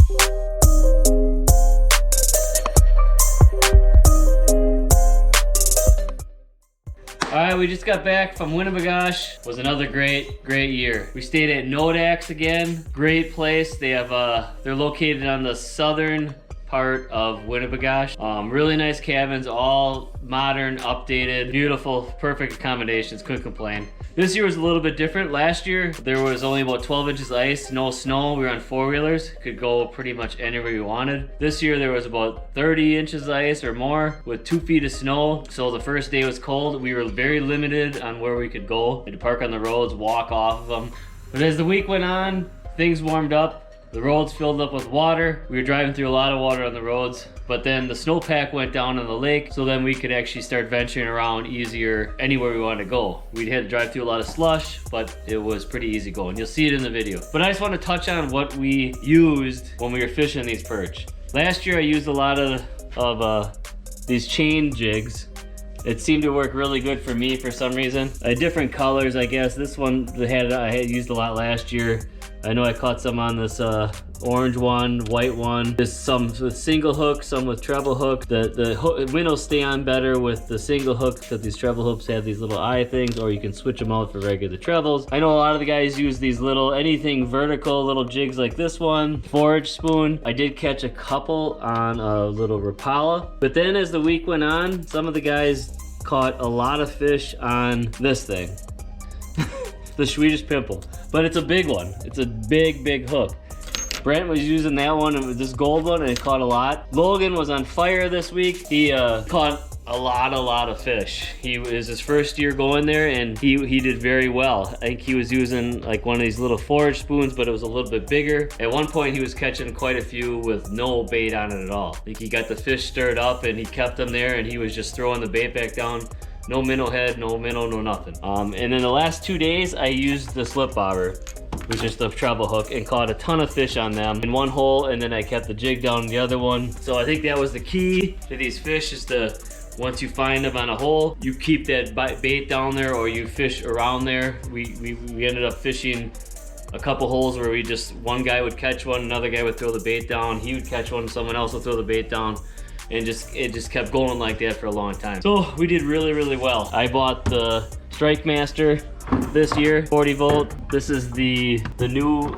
Alright, we just got back from Winnibigoshish. It was another great year. We stayed at Nodax again. Great place. They have they're located on the southern part of Winnibigoshish. Really nice cabins, all modern, updated, beautiful, perfect accommodations. Couldn't complain. This year was a little bit different. Last year there was only about 12 inches of ice, no snow. We were on four-wheelers, could go pretty much anywhere we wanted. This year there was about 30 inches of ice or more with 2 feet of snow. So the first day was cold. We were very limited on where we could go. We had to park on the roads, walk off of them. But as the week went on, things warmed up. The roads filled up with water. We were driving through a lot of water on the roads, but then the snowpack went down in the lake, so then we could actually start venturing around easier anywhere we wanted to go. We had to drive through a lot of slush, but it was pretty easy going. You'll see it in the video. But I just want to touch on what we used when we were fishing these perch. Last year I used a lot of these chain jigs. It seemed to work really good for me for some reason. Different colors, I guess. This one I had used a lot last year. I know I caught some on this orange one, white one. There's some with single hook, some with treble hook. The minnows stay on better with the single hook because these treble hooks have these little eye things, or you can switch them out for regular trebles. I know a lot of the guys use these little, anything vertical, little jigs like this one. Forage spoon. I did catch a couple on a little Rapala. But then as the week went on, some of the guys caught a lot of fish on this thing. The Swedish pimple, but it's a big one. It's a big hook. Brent was using that one, and this gold one, and it caught a lot. Logan was on fire this week. He caught a lot of fish. It was his first year going there, and he did very well. I think he was using like one of these little forage spoons, but it was a little bit bigger. At one point he was catching quite a few with no bait on it at all. I think he got the fish stirred up and he kept them there, and he was just throwing the bait back down. No minnow head, no minnow, no nothing. And then the last 2 days, I used the slip bobber, which is the treble hook, and caught a ton of fish on them in one hole, and then I kept the jig down in the other one. So I think that was the key to these fish, is to, once you find them on a hole, you keep that bait down there, or you fish around there. We ended up fishing a couple holes where one guy would catch one, another guy would throw the bait down, he would catch one, someone else would throw the bait down. And it just kept going like that for a long time. So we did really well. I bought the Strike Master this year, 40 volt. This is the new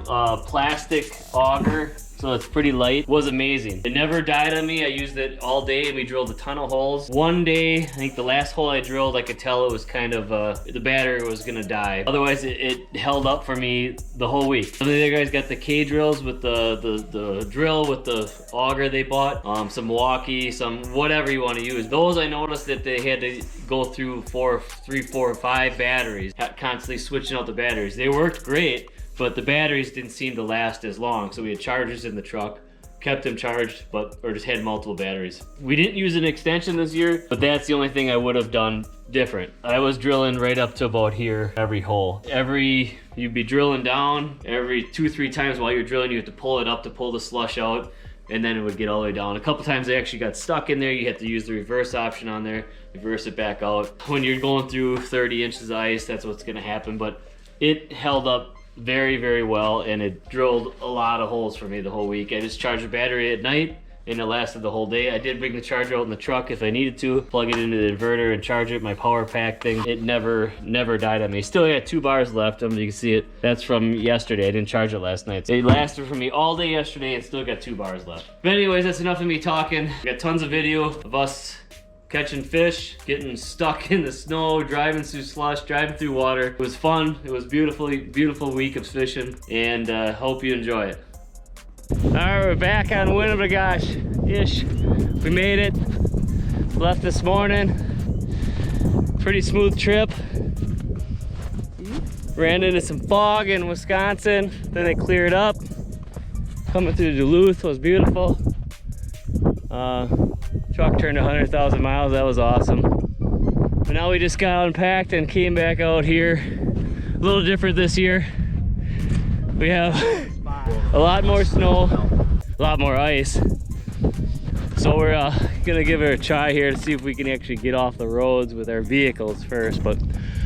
plastic auger. So it's pretty light. It was amazing. It never died on me. I used it all day, and we drilled a ton of holes. One day, I think the last hole I drilled, I could tell it was kind of, the battery was gonna die. Otherwise, it held up for me the whole week. Some of the other guys got the K drills with the drill with the auger they bought. Some Milwaukee, some whatever you want to use. Those, I noticed that they had to go through 3, 4, 5 batteries, constantly switching out the batteries. They worked great, but the batteries didn't seem to last as long. So we had chargers in the truck, kept them charged, or just had multiple batteries. We didn't use an extension this year, but that's the only thing I would have done different. I was drilling right up to about here every hole. You'd be drilling down every 2-3 times while you're drilling. You have to pull it up to pull the slush out, and then it would get all the way down. A couple times they actually got stuck in there. You had to use the reverse option on there, reverse it back out. When you're going through 30 inches of ice, that's what's gonna happen. But it held up very well, and it drilled a lot of holes for me the whole week. I just charged the battery at night, and it lasted the whole day. I did bring the charger out in the truck if I needed to, plug it into the inverter and charge it, my power pack thing. It never died on me. Still got 2 bars left. You can see it. That's from yesterday. I didn't charge it last night. It lasted for me all day yesterday, and still got 2 bars left. But anyways, that's enough of me talking. Got tons of video of us catching fish, getting stuck in the snow, driving through slush, driving through water. It was fun. It was beautiful week of fishing, and hope you enjoy it. All right, we're back on Winnibigoshish. We made it. Left this morning. Pretty smooth trip. Ran into some fog in Wisconsin, then it cleared up. Coming through Duluth was beautiful. Truck turned 100,000 miles. That was awesome. But now we just got unpacked and came back out here. A little different this year. We have a lot more snow, a lot more ice. So we're gonna give it a try here to see if we can actually get off the roads with our vehicles first. But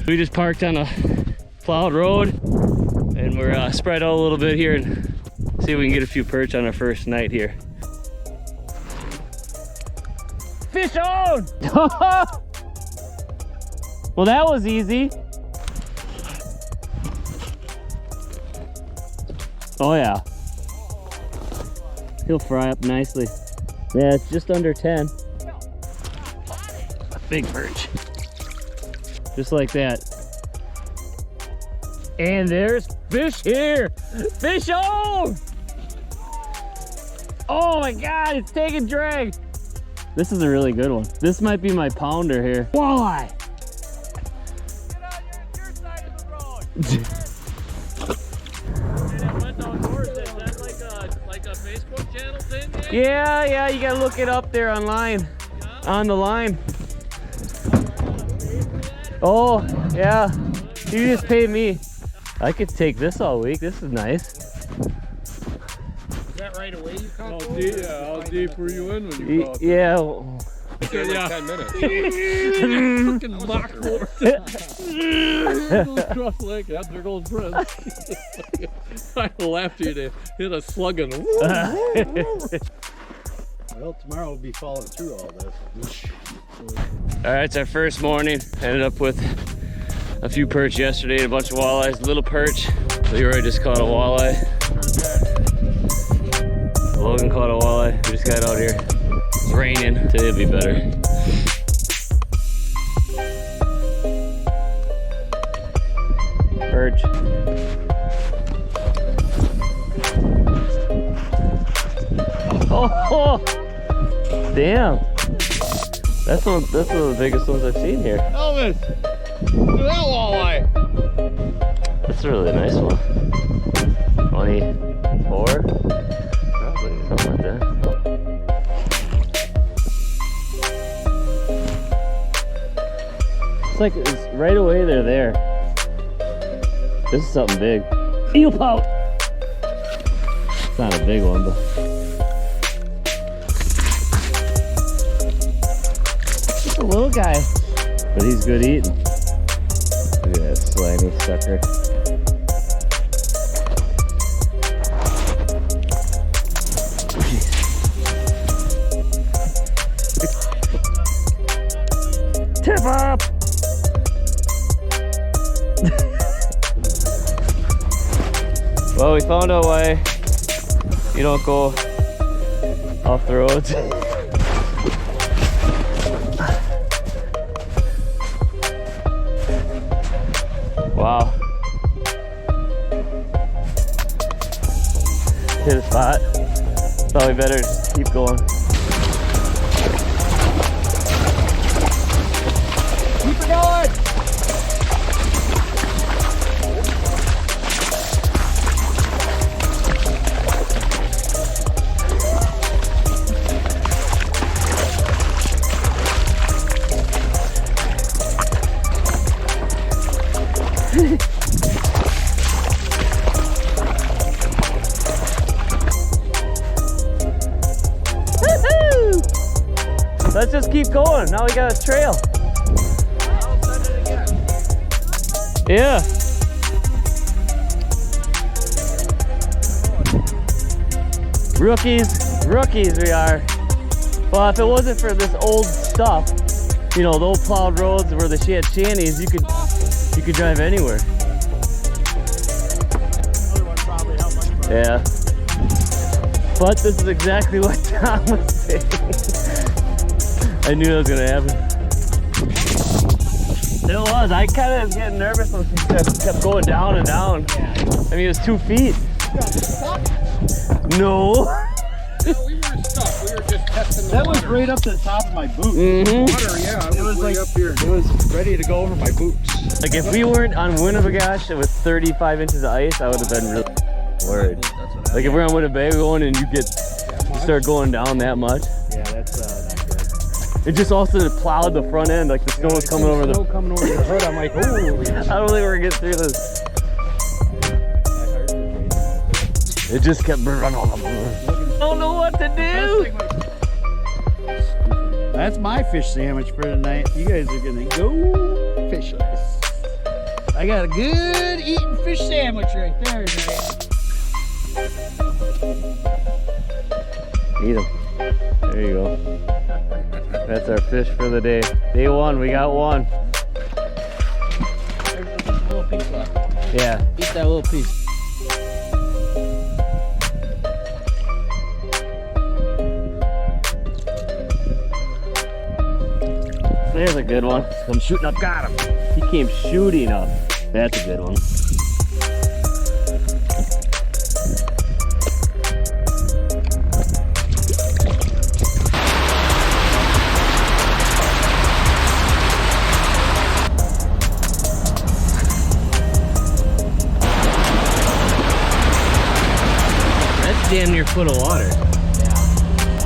we just parked on a plowed road, and we're spread out a little bit here and See if we can get a few perch on our first night here. Fish on! Well, that was easy. Oh yeah. He'll fry up nicely. Yeah, it's just under 10. A big perch. Just like that. And there's fish here. Fish on! Oh my God, it's taking drag. This is a really good one. This might be my pounder here. Walleye. Get on your side of the road. Like a Facebook channel thing? Yeah, you gotta look it up there online. Yeah. On the line. Oh, yeah. You just pay me. I could take this all week. This is nice. Is that right away you caught those? Yeah, how deep were you in when you caught them? Yeah. Like 10 minutes. Fucking mock forward. Cross lake, yeah, there goes Brent. I left you to hit a slug in the Well, tomorrow we'll be following through all this. All right, it's our first morning. Ended up with a few perch yesterday and a bunch of walleyes. Little perch. Leroy just caught a walleye. Logan caught a walleye. We just got out here. It's raining. Today will be better. Perch. Oh, damn. That's one of the biggest ones I've seen here. Elvis! Look at that walleye! That's a really nice one. 24? Probably, something like that. It's like, it's right away they're there. This is something big. Eel pout! It's not a big one, but... It's a little guy. But he's good eating. Look at that slimy sucker. Tip up! Well, we found a way you don't go off the roads. Wow. Hit a spot. Probably better just keep going. Keep it going! Let's just keep going. Now we got a trail. Yeah. Rookies we are. Well, if it wasn't for this old stuff, you know, the old plowed roads where the had shanties, you could drive anywhere. Yeah. But this is exactly what Tom was saying. I knew that was gonna happen. It was. I kind of was getting nervous when he kept going down and down. I mean, it was 2 feet. No. No, we weren't stuck. We were just testing the That water. was right up to the top of my boot. Water, yeah. It was way like up here. It was ready to go over my boots. Like if we weren't on Winnibigoshish with 35 inches of ice, I would have been really worried. Like if we're on Winnebago going and you start going down that much. Yeah, that's not good. It just also plowed the front end, like the snow was coming over the. Snow coming over the hood. I'm like, oh. I don't think we're gonna get through this. It just kept running. I don't know what to do. That's my fish sandwich for tonight. You guys are gonna go fishing. I got a good eating fish sandwich right there, man. Eat them. There you go. That's our fish for the day. Day one, we got one. There's just a little piece left. Yeah. Eat that little piece. There's a good one. I'm shooting up, got him. He came shooting up. That's a good one. That's damn near full of water. Yeah.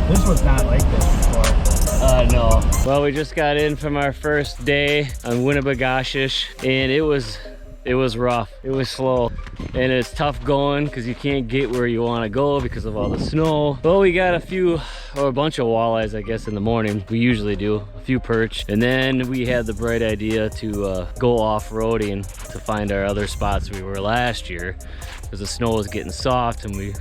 This was not like this before. No. Well, we just got in from our first day on Winnibigoshish, and it was rough. It was slow, and it's tough going because you can't get where you want to go because of all the snow. But we got a bunch of walleyes, I guess, in the morning. We usually do a few perch, and then we had the bright idea to go off-roading to find our other spots we were last year because the snow was getting soft, and we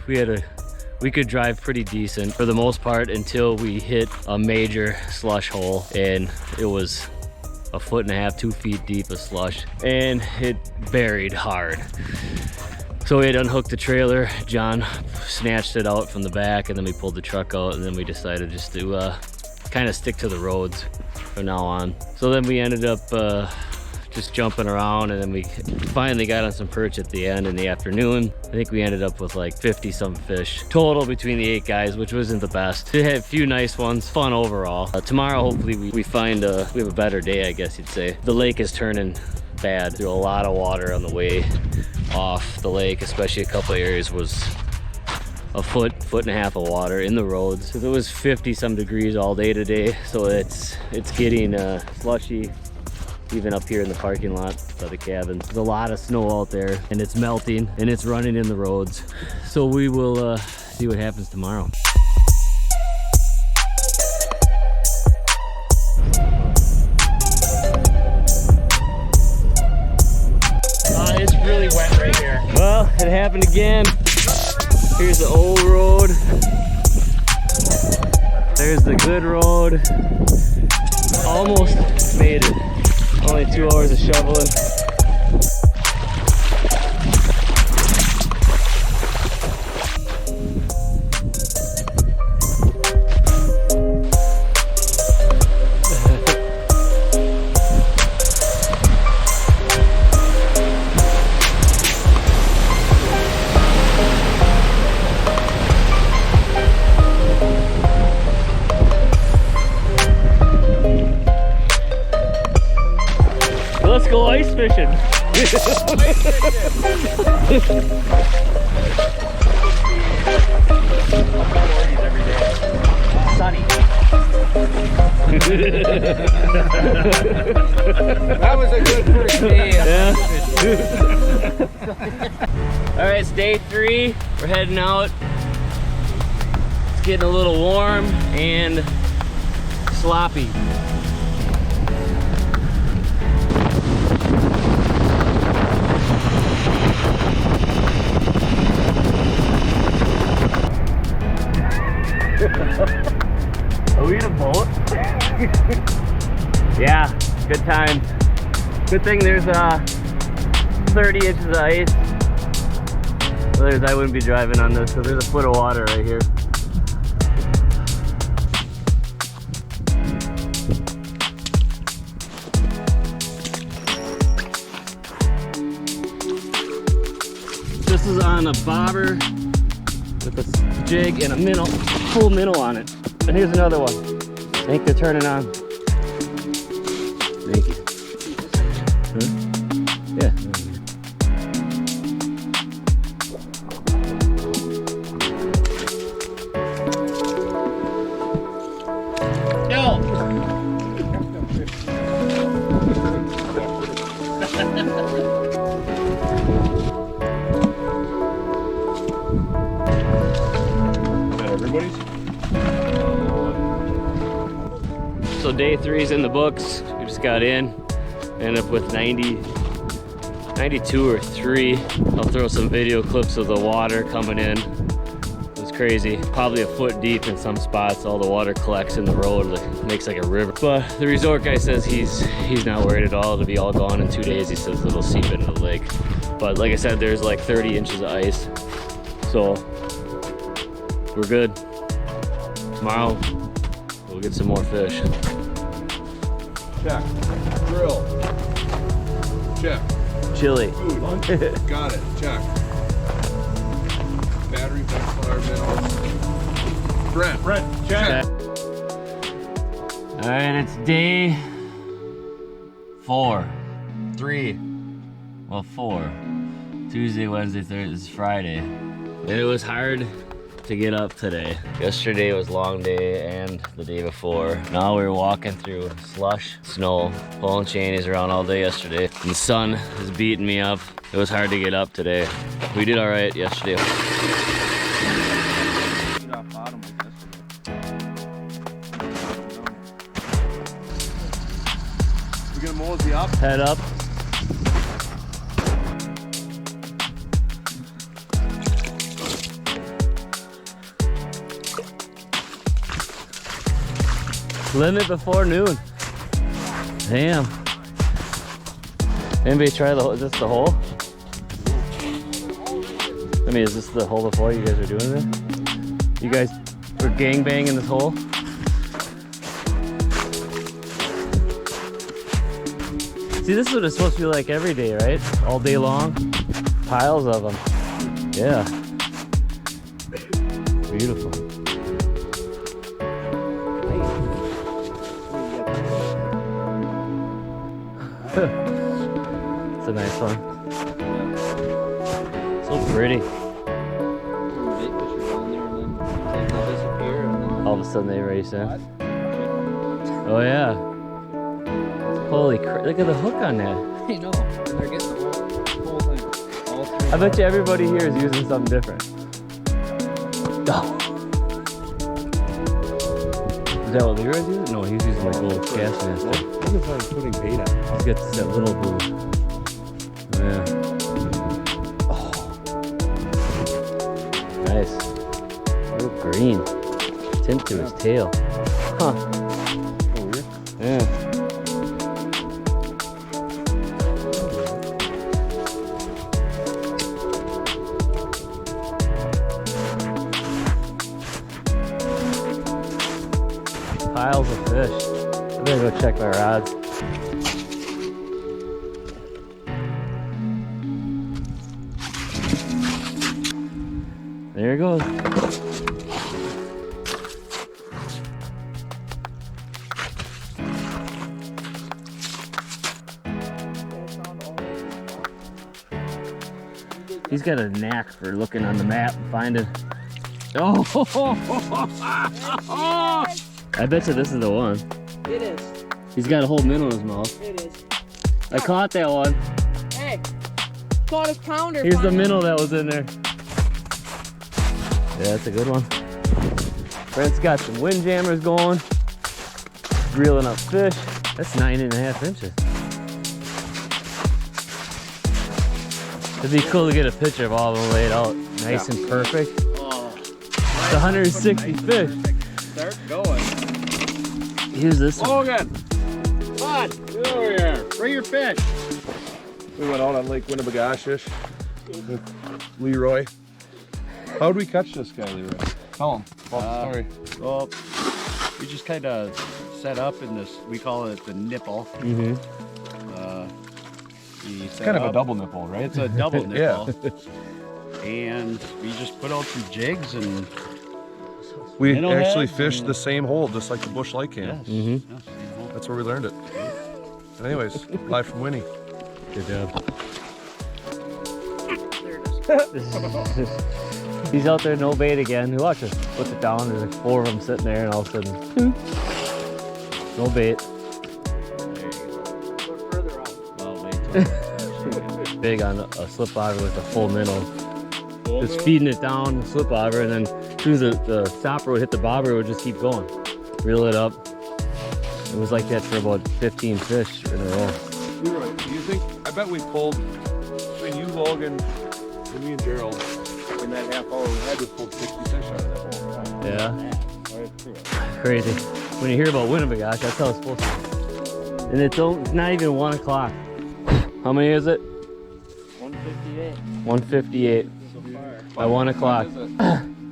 could drive pretty decent for the most part until we hit a major slush hole, and it was 1.5 feet, 2 feet deep of slush, and it buried hard. So we had unhooked the trailer. John snatched it out from the back, and then we pulled the truck out, and then we decided just to kind of stick to the roads from now on. So then we ended up just jumping around, and then we finally got on some perch at the end in the afternoon. I think we ended up with like 50 some fish total between the 8 guys, which wasn't the best. We had a few nice ones, fun overall. Tomorrow hopefully we find we have a better day, I guess you'd say. The lake is turning bad. There's a lot of water on the way off the lake, especially a couple areas was a foot and a half of water in the roads. It was 50 some degrees all day today, so it's getting slushy. Even up here in the parking lot by the cabin. There's a lot of snow out there, and it's melting, and it's running in the roads. So we will see what happens tomorrow. It's really wet right here. Well, it happened again. Here's the old road. There's the good road. Almost made it. Only 2 hours of shoveling. Let's go ice fishing. Sunny. That was a good first day. Yeah. All right, it's day 3. We're heading out. It's getting a little warm and sloppy. Are we in a boat? Yeah, good time. Good thing there's 30 inches of ice. Otherwise I wouldn't be driving on this, so there's a foot of water right here. This is on a bobber with a jig and a minnow, full minnow on it. And here's another one. I think they're turning on. Thank you. Huh? Yeah. So day 3 is in the books. We just got in. Ended up with 92 or 3. I'll throw some video clips of the water coming in. It was crazy. Probably a foot deep in some spots. All the water collects in the road, like, makes like a river. But the resort guy says he's not worried at all. It'll be all gone in 2 days. He says it'll seep into the lake. But like I said, there's like 30 inches of ice. So we're good. Tomorrow we'll get some more fish. Check. Grill. Check. Chili. Food. Got it. Check. Battery, backfire, minerals. Brent. Check. All right, it's day 4. 3. Well, 4. Tuesday, Wednesday, Thursday, it's Friday. And it was hard to get up today. Yesterday was long day and the day before. Now we're walking through slush, snow, pulling chainies around all day yesterday. And the sun is beating me up. It was hard to get up today. We did all right yesterday. We're gonna mosey up. Head up. Limit before noon. Damn. Anybody try is this the hole? I mean, is this the hole before you guys are doing this? You guys were gangbanging this hole? See, this is what it's supposed to be like every day, right? All day long. Piles of them. Yeah. Beautiful. It's a nice one. So pretty. All of a sudden they race in. Oh yeah. Holy crap, look at the hook on that. I know. They're getting the whole thing. All 3. I bet you everybody here is using something different. Oh. Is that what Leroy's using? No, he's using like a little cast master. Look at how he's putting bait on. He's got that little blue. Yeah. Oh. Nice. Real green. Tint to his tail. Huh. Oh, weird. Yeah. Piles of fish. I'm gonna go check my rods. There it goes. He's got a knack for looking on the map and finding. Oh! I bet you this is the one. It is. He's got a whole minnow in his mouth. It is. I caught that one. Hey, caught his pounder. Here's the finally. minnow that was in there. Yeah, that's a good one. Brent's got some windjammers going. Reeling up fish. That's 9.5 inches. It'd be cool to get a picture of all of them laid out nice and perfect. Oh. It's 160 fish. Start going. Here's this one. Logan! Bud! Get over here. Bring your fish. We went out on Lake Winnibigoshish with Leroy. How'd we catch this guy, Leroy? Tell him about the story. Well, we just kind of set up in this, we call it the nipple. Mm-hmm. It's kind of a double nipple, right? It's a double Yeah. nipple. And we just put out some jigs and We Minnow actually heads fished and- the same hole, just like the bush light cam. yes, Mm-hmm. yes, you know. That's where we learned it. And anyways, live from Winnie. Good job. There it is. He's out there, no bait again. Watch us. Puts it down. There's like 4 of them sitting there, and all of a sudden, no bait. Look further out. Well, wait till Big on a slip bobber with a full minnow. Just feeding it down, slip bobber, and then as soon as the stopper would hit the bobber, it would just keep going. Reel it up. It was like that for about 15 fish in a row. Leroy, do you think, I bet we pulled, between you, Logan, and me and Gerald, in that half hour we had, we pulled 60 fish out of that hole. Yeah. Right through it. Crazy. When you hear about Winnibigoshish, that's how it's supposed to be. And it's not even 1 o'clock. How many is it? 158 1:58 so far. by 1 o'clock.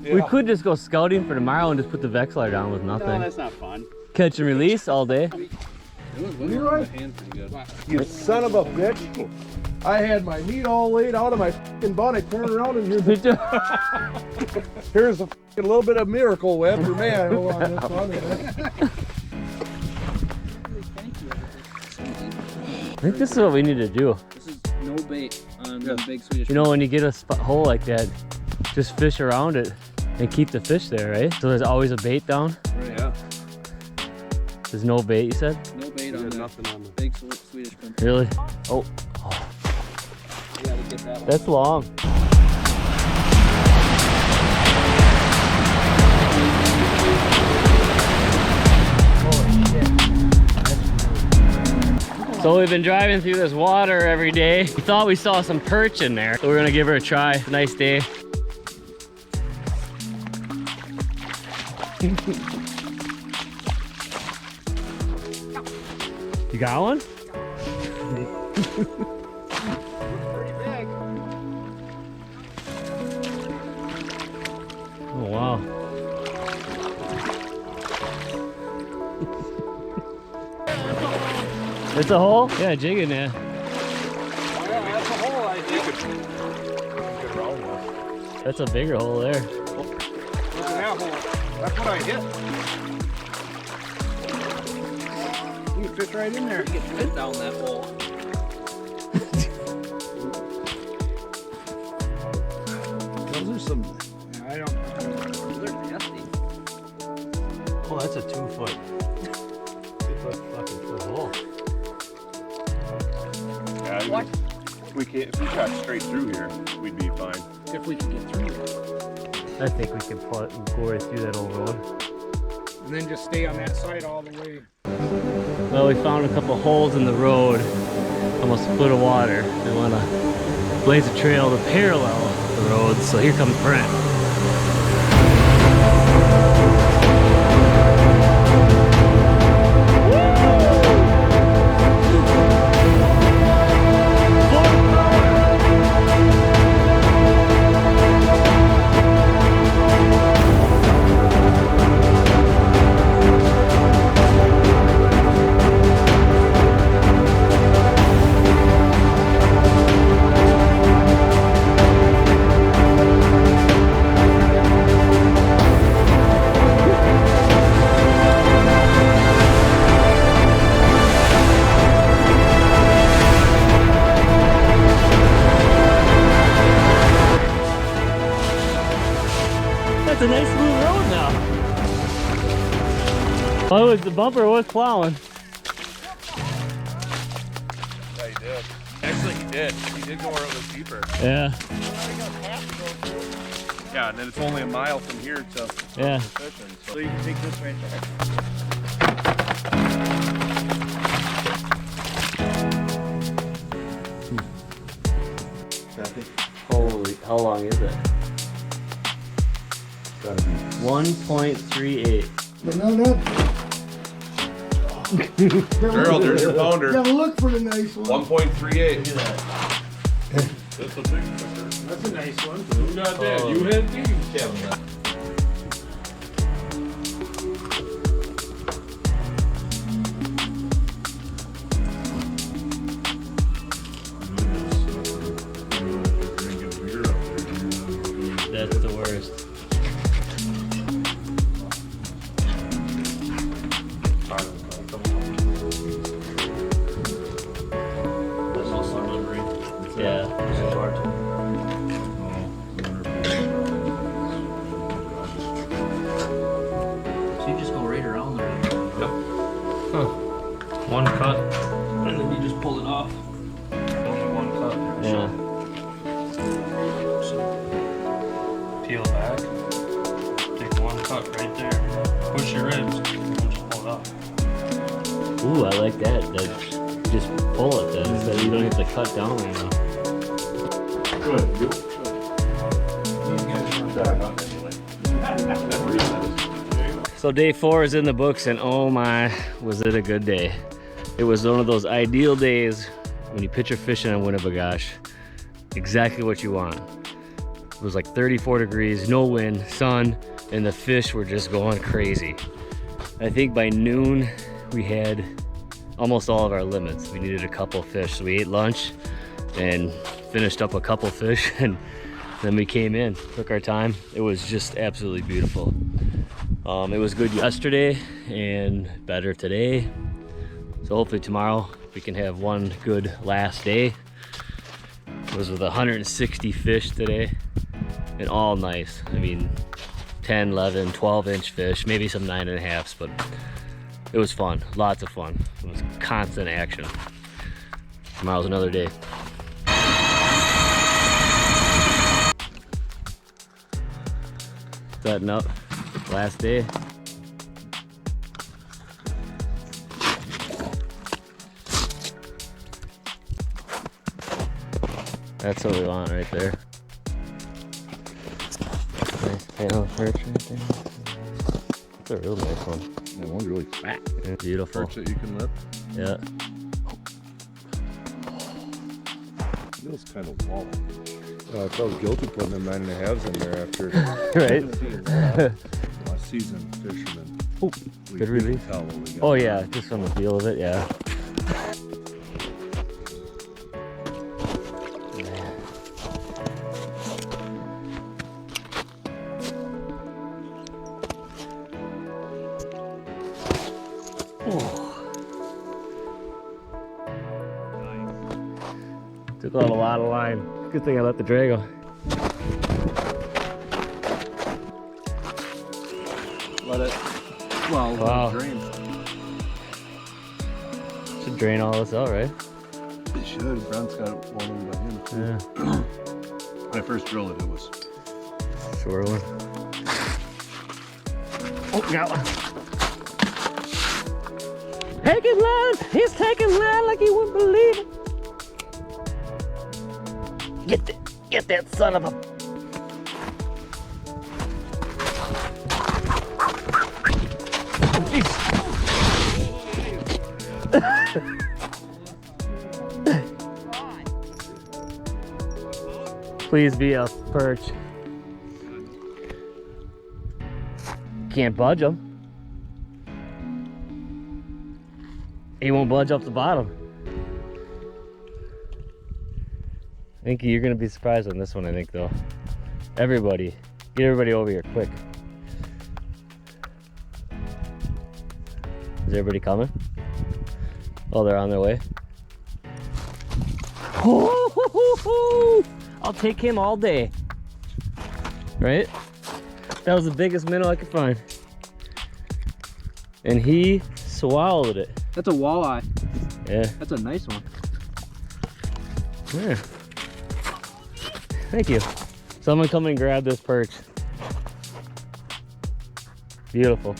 We Yeah. could just go scouting for tomorrow and just put the Vexler down with No, nothing. that's not fun. Catch and release all day. Leroy? You son of a bitch. I had my meat all laid out of my fucking bun. I turned around and here's a fucking little bit of Miracle Whip for man. Hold on, this one. I think this is what we need to do. This is no bait on the big Swedish. You know, when you get a hole like that, just fish around it and keep the fish there, right? So there's always a bait down. Yeah. There's no bait, you said? No bait on There's the nothing on the. big Swedish shrimp. Really? Oh, You gotta get that one. that's long. So we've been driving through this water every day. We thought we saw some perch in there, so we're gonna give her a try. It's a nice day. You got one? Oh wow. It's a hole? Yeah, jigging there. Oh, yeah, that's a hole I did. Get around with. That's a bigger hole there. Look at that hole. That's what I hit. You can fish right in there. You get fit down that hole. Those are some. I don't. They're nasty. Oh, that's a 2 foot. 2 foot fucking foot hole. Yeah, we can't. If we shot straight through here, we'd be fine. If we can get through it. I think we can go right through that old road. And then just stay on that side all the way. Well, we found a couple holes in the road, almost a foot of water. We want to blaze a trail to parallel the road, so here comes Brent. That's a nice smooth road now. Oh, the bumper was plowing. Yeah, he did. Actually, he did. He did go where it was deeper. Yeah, Yeah, and then it's only a mile from here to yeah. fishing. So you can take this right there. Holy, how long is it? Gotta be 1.38. But no, no. Girl, there's your pounder. Gotta look for the nice one. 1.38. That's a big sucker. That's a nice one. Who got that? Oh. You had these, Kevin. That's the worst. Yeah. So you just go right around there. One cut. And then you just pull it off. Only one cut. Yeah. Peel back, take one cut right there, push your ribs, and just pull it up. Ooh, I like that. Just pull it then, so you don't have to cut down right now. Good. These So day 4 is in the books, and oh my, was it a good day. It was one of those ideal days when you picture fishing on Winnibigoshish. Exactly what you want. It was like 34 degrees, no wind, sun, and the fish were just going crazy. I think by noon we had almost all of our limits. We needed a couple fish, so we ate lunch and finished up a couple fish, and then we came in, took our time. It was just absolutely beautiful. It was good yesterday and better today. So hopefully tomorrow we can have one good last day. It was with 160 fish today and all nice. I mean, 10, 11, 12-inch fish, maybe some 9.5s, but it was fun, lots of fun. It was constant action. Tomorrow's another day. Setting up, last day. That's what we want right there. Nice tail perch right there. That's a real nice one. That one's really fat. Yeah, beautiful. Perch that you can lift. Yeah. Feels kind of wall. I felt guilty putting them 9.5s in there after Right. a seasoned fisherman. Ooh, good release. Tell what we got. Oh yeah, just from the feel of it, yeah. Took on a lot of line. Good thing I let the drag go. Let it, well, Wow. drain. Should drain all this out, right? It should. Brent's got one in by him too. Yeah. When I first drilled it, it was. Short one. Oh, got one. Taking line. He's taking line like he wouldn't believe it. Get that son of a. Please be a perch. Can't budge him. He won't budge off the bottom. I think you're gonna be surprised on this one, I think, though. Everybody, get everybody over here, quick. Is everybody coming? Oh, they're on their way. I'll take him all day. Right? That was the biggest minnow I could find. And he swallowed it. That's a walleye. Yeah. That's a nice one. Yeah. Thank you. Someone come and grab this perch. Beautiful.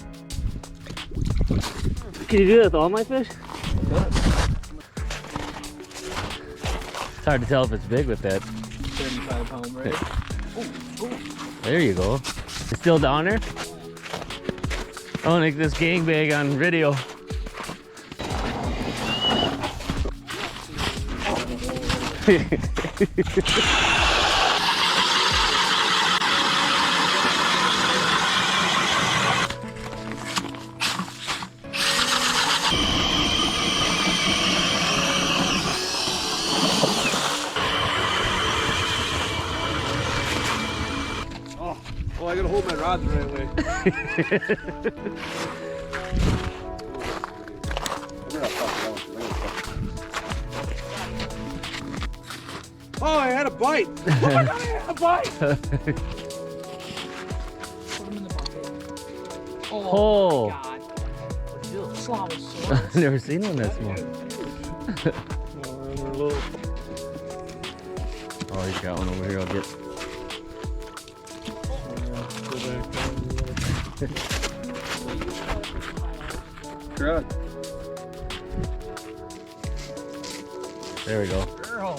Can you do that with all my fish? It's hard to tell if it's big with that. 75-pound rig. There you go. It's still down there? I want to make this gangbang on video. Oh, I gotta hold my rod the right way. Oh, I had a bite. Oh my God, I had a bite. Put them in the bucket. Oh. God. Slobbersaurus. I've never seen one that small. Oh, he's got one over here. I'll get. Good. There we go. Girl.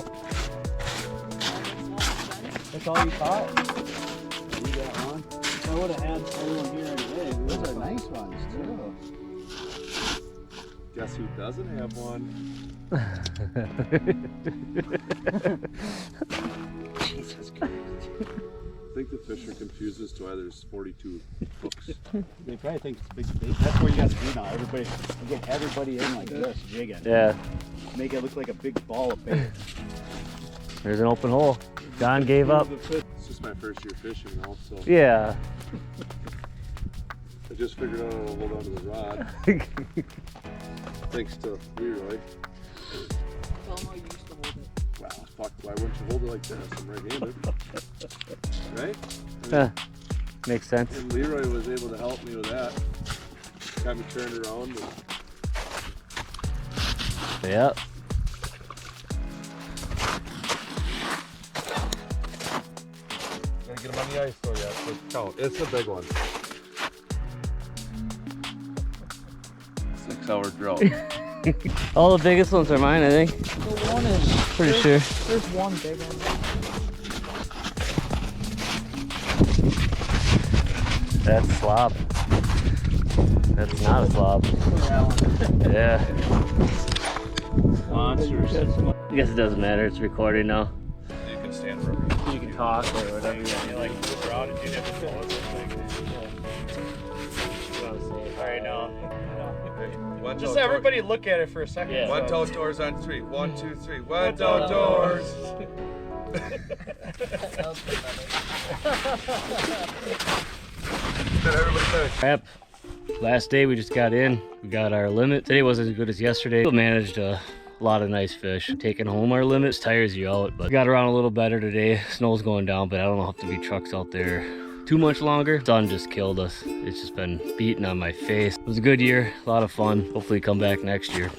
That's all you caught? You got one? I would have had everyone here today. Those are nice ones. ones too. Guess who doesn't have one? Jesus Christ. I think the fish are confused as to why there's 42 hooks. They probably think it's big bait. That's what you got to do now. Get everybody in like this, jigging. Yeah, Make it look like a big ball of bait. there's an open hole. John gave up. It's just my first year fishing now, so Yeah. I just figured out how to hold on to the rod. Thanks to Leroy. Wow, fuck, why wouldn't you hold it like this? I'm right-handed. Right? I mean, Makes sense. and Leroy was able to help me with that. Got me turned around. And Yep. gotta get him on the ice though, yeah. So count. It's a big one. 6-hour drought. All the biggest ones are mine, I think. The one is Pretty sure. there's one big one. That's slob. That's not a slob. Yeah. Monsters. I guess it doesn't matter. It's recording now. You can stand for me. You can talk or whatever. You like move around and do different poses. Alright, now. Just everybody look at it for a second. Yeah. One toe doors on 3. 1, 2, 3. One toe doors. Crap. Last day we just got in. We got our limit. Today wasn't as good as yesterday. Still managed a lot of nice fish. Taking home our limits tires you out, but got around a little better today. Snow's going down, but I don't know if there'll be trucks out there too much longer. Sun just killed us. It's just been beating on my face. It was a good year, a lot of fun. Hopefully come back next year.